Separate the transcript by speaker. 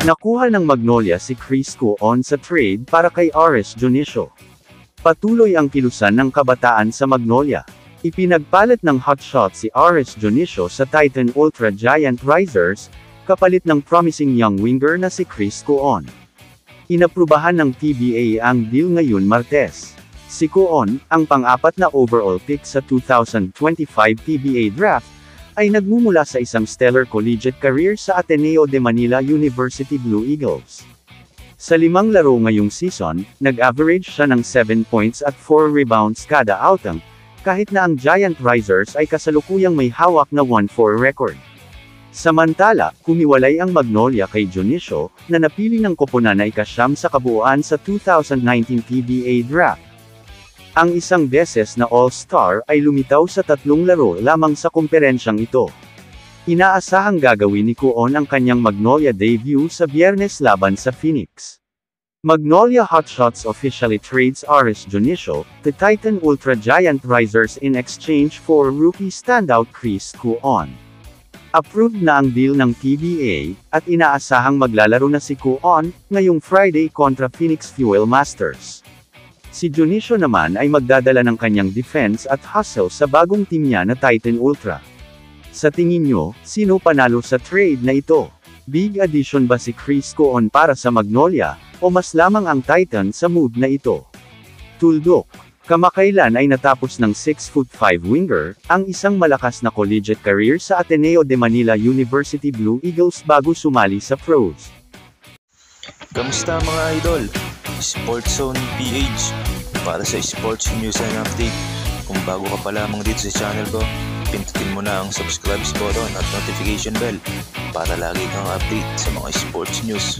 Speaker 1: Nakuha ng Magnolia si Chris Coon sa trade para kay Aris Junicio. Patuloy ang kilusan ng kabataan sa Magnolia. Ipinagpalit ng hotshot si Aris Junicio sa Titan Ultra Giant Risers, kapalit ng promising young winger na si Chris Coon. Inaprubahan ng PBA ang deal ngayon Martes. Si Coon, ang pang-apat na overall pick sa 2025 PBA draft, ay nagmumula sa isang stellar collegiate career sa Ateneo de Manila University Blue Eagles. Sa 5 laro ngayong season, nag-average siya ng 7 points at 4 rebounds kada outing, kahit na ang Giant Risers ay kasalukuyang may hawak na 1-4 record. Samantala, humiwalay ang Magnolia kay Junicio, na napili ng koponan na ika-9 sa kabuuan sa 2019 PBA draft. Ang isang beses na All-Star ay lumitaw sa 3 laro lamang sa komperensyang ito. Inaasahang gagawin ni Coon ang kanyang Magnolia debut sa Biyernes laban sa Phoenix. Magnolia Hotshots officially trades Aris Junicio, the Titan Ultra Giant Risers in exchange for rookie standout Chris Coon. Approved na ang deal ng PBA, at inaasahang maglalaro na si Coon, ngayong Friday kontra Phoenix Fuel Masters. Si Junicio naman ay magdadala ng kanyang defense at hustle sa bagong team niya na Titan Ultra. Sa tingin nyo, sino panalo sa trade na ito? Big addition ba si Chris Coon para sa Magnolia, o mas lamang ang Titan sa move na ito? Tuldok. Kamakailan ay natapos ng 6'5" winger, ang isang malakas na collegiate career sa Ateneo de Manila University Blue Eagles bago sumali sa pros.
Speaker 2: Kamusta mga idol? Sports Zone PH para sa sports news and update. Kung bago ka pa lamang dito sa channel ko, pindutin mo na ang subscribe button at notification bell para lagi kang update sa mga sports news.